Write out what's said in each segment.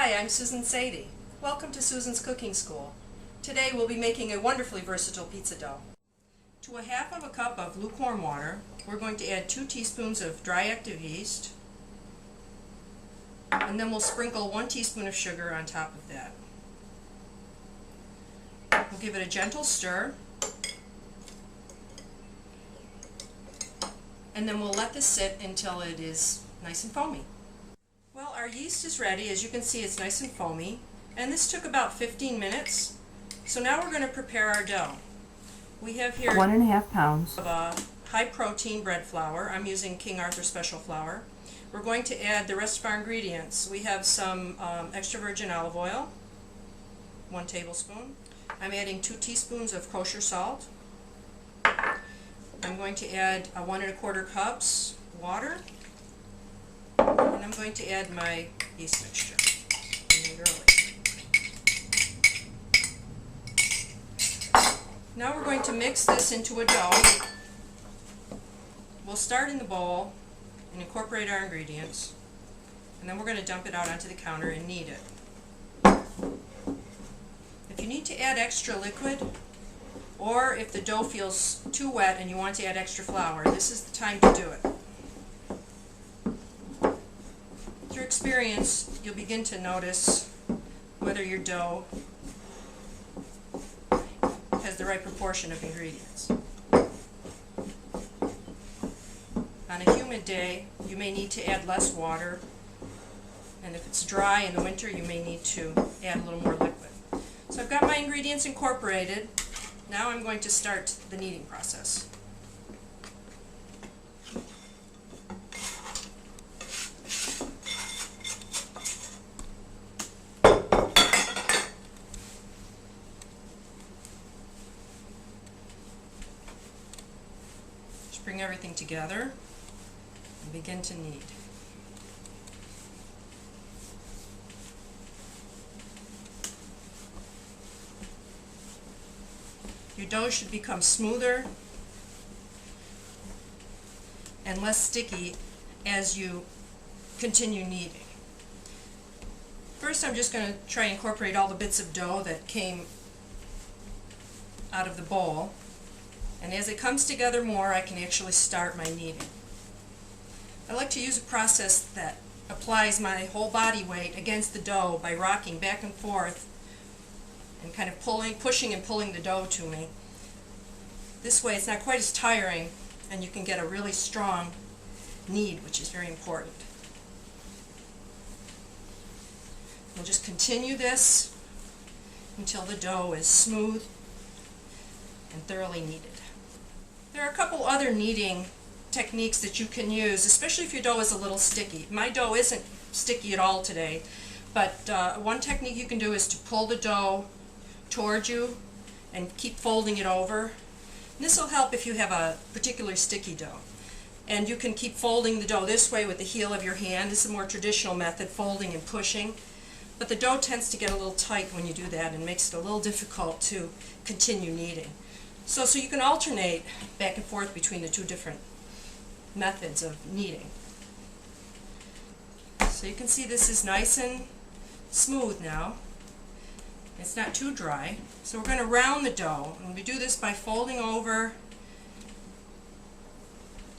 Hi, I'm Susan Sady. Welcome to Susan's Cooking School. Today we'll be making a wonderfully versatile pizza dough. To a half of a cup of lukewarm water, we're going to add 2 teaspoons of dry active yeast, and then we'll sprinkle 1 teaspoon of sugar on top of that. We'll give it a gentle stir, and then we'll let this sit until it is nice and foamy. Well, our yeast is ready. As you can see, it's nice and foamy, and this took about 15 minutes. So now we're going to prepare our dough. We have here 1.5 pounds of high protein bread flour. I'm using King Arthur special flour. We're going to add the rest of our ingredients. We have some extra virgin olive oil, 1 tablespoon. I'm adding 2 teaspoons of kosher salt. I'm going to add 1 1/4 cups water. And I'm going to add my yeast mixture I made earlier. Now we're going to mix this into a dough. We'll start in the bowl and incorporate our ingredients, and then we're going to dump it out onto the counter and knead it. If you need to add extra liquid, or if the dough feels too wet and you want to add extra flour, this is the time to do it. Through experience, you'll begin to notice whether your dough has the right proportion of ingredients. On a humid day, you may need to add less water, and if it's dry in the winter, you may need to add a little more liquid. So I've got my ingredients incorporated. Now I'm going to start the kneading process. Bring everything together and begin to knead. Your dough should become smoother and less sticky as you continue kneading. First, I'm just going to try and incorporate all the bits of dough that came out of the bowl. And as it comes together more, I can actually start my kneading. I like to use a process that applies my whole body weight against the dough by rocking back and forth and kind of pushing and pulling the dough to me. This way it's not quite as tiring, and you can get a really strong knead, which is very important. We'll just continue this until the dough is smooth and thoroughly kneaded. There are a couple other kneading techniques that you can use, especially if your dough is a little sticky. My dough isn't sticky at all today, but one technique you can do is to pull the dough towards you and keep folding it over. And this will help if you have a particularly sticky dough. And you can keep folding the dough this way with the heel of your hand. This is a more traditional method, folding and pushing. But the dough tends to get a little tight when you do that and makes it a little difficult to continue kneading. So you can alternate back and forth between the 2 different methods of kneading. So you can see this is nice and smooth now. It's not too dry. So we're going to round the dough, and we do this by folding over,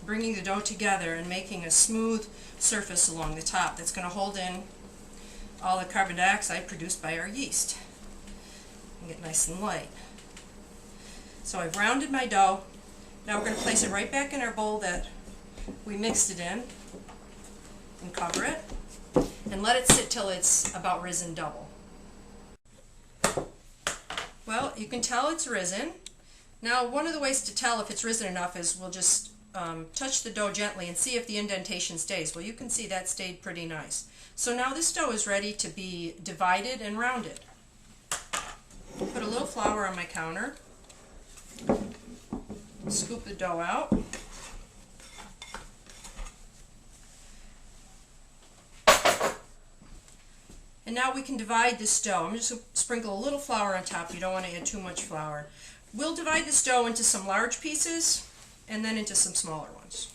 bringing the dough together and making a smooth surface along the top that's going to hold in all the carbon dioxide produced by our yeast and get nice and light. So I've rounded my dough. Now we're going to place it right back in our bowl that we mixed it in and cover it and let it sit till it's about risen double. Well, you can tell it's risen. Now one of the ways to tell if it's risen enough is we'll just touch the dough gently and see if the indentation stays. Well, you can see that stayed pretty nice. So now this dough is ready to be divided and rounded. Put a little flour on my counter. Scoop the dough out. And now we can divide this dough. I'm just going to sprinkle a little flour on top. You don't want to add too much flour. We'll divide this dough into some large pieces and then into some smaller ones.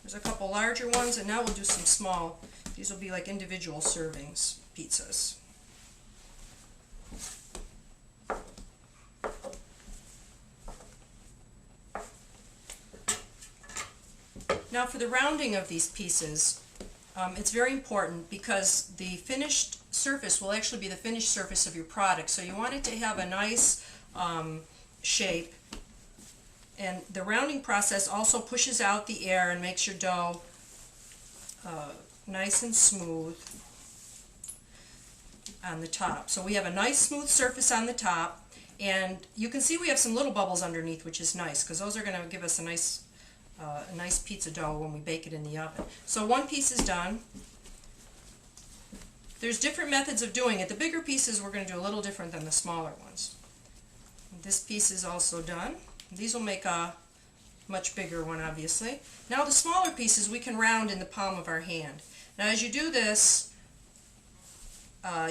There's a couple larger ones, and now we'll do some small These will be like individual servings pizzas. Now for the rounding of these pieces, it's very important because the finished surface will actually be the finished surface of your product. So you want it to have a nice shape, and the rounding process also pushes out the air and makes your dough nice and smooth on the top. So we have a nice smooth surface on the top, and you can see we have some little bubbles underneath, which is nice because those are going to give us a nice pizza dough when we bake it in the oven. So one piece is done. There's different methods of doing it. The bigger pieces we're going to do a little different than the smaller ones. This piece is also done. These will make a much bigger one, obviously. Now the smaller pieces we can round in the palm of our hand. Now as you do this,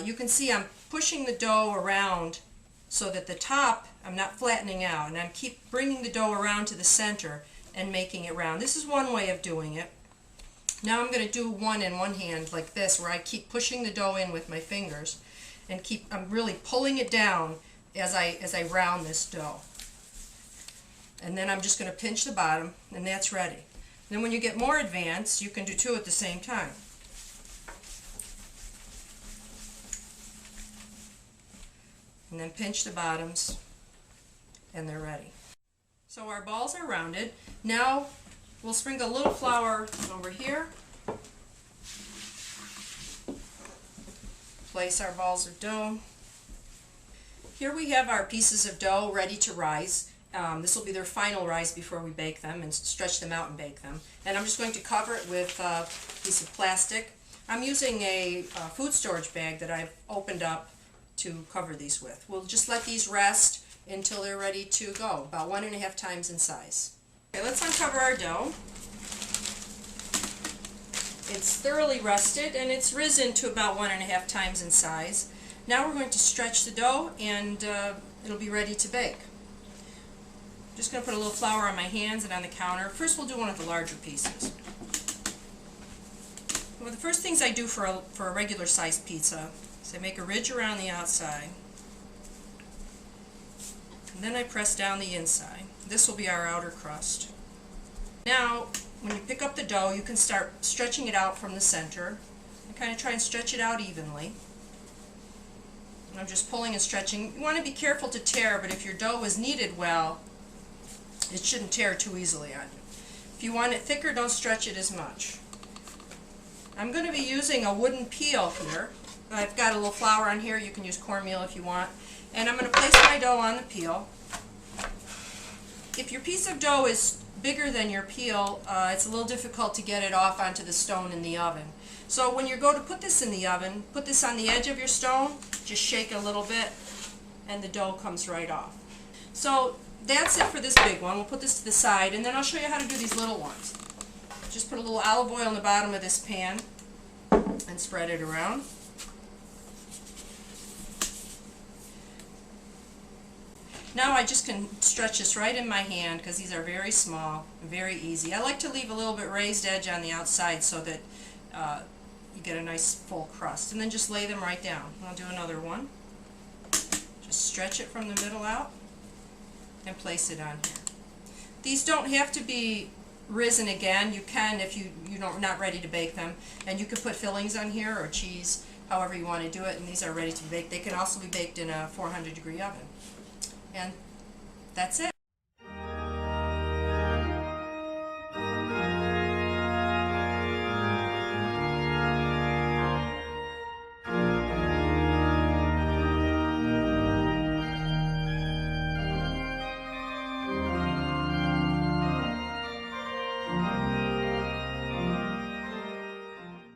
you can see I'm pushing the dough around so that the top, I'm not flattening out, and I keep bringing the dough around to the center and making it round. This is one way of doing it. Now I'm going to do one in one hand like this, where I keep pushing the dough in with my fingers and I'm really pulling it down as I round this dough. And then I'm just going to pinch the bottom, and that's ready. And then when you get more advanced, you can do two at the same time. And then pinch the bottoms, and they're ready. So our balls are rounded. Now we'll sprinkle a little flour over here. Place our balls of dough. Here we have our pieces of dough ready to rise. This will be their final rise before we bake them and stretch them out and bake them. And I'm just going to cover it with a piece of plastic. I'm using a food storage bag that I've opened up to cover these with. We'll just let these rest until they're ready to go, about 1.5 times in size. Okay, let's uncover our dough. It's thoroughly rested and it's risen to about 1.5 times in size. Now we're going to stretch the dough, and it'll be ready to bake. I'm just going to put a little flour on my hands and on the counter. First we'll do one of the larger pieces. Well, the first things I do for a regular sized pizza is I make a ridge around the outside, and then I press down the inside. This will be our outer crust. Now when you pick up the dough, you can start stretching it out from the center and kind of try and stretch it out evenly. And I'm just pulling and stretching. You want to be careful to tear, but if your dough is kneaded well, it shouldn't tear too easily on you. If you want it thicker, don't stretch it as much. I'm going to be using a wooden peel here. I've got a little flour on here. You can use cornmeal if you want. And I'm going to place my dough on the peel. If your piece of dough is bigger than your peel, it's a little difficult to get it off onto the stone in the oven. So when you go to put this in the oven, put this on the edge of your stone, just shake it a little bit, and the dough comes right off. So that's it for this big one. We'll put this to the side, and then I'll show you how to do these little ones. Just put a little olive oil in the bottom of this pan and spread it around. Now I just can stretch this right in my hand because these are very small, very easy. I like to leave a little bit raised edge on the outside so that you get a nice full crust. And then just lay them right down. I'll do another one. Just stretch it from the middle out and place it on here. These don't have to be risen again. You can if you're not ready to bake them. And you can put fillings on here or cheese, however you want to do it, and these are ready to bake. They can also be baked in a 400-degree oven. And that's it.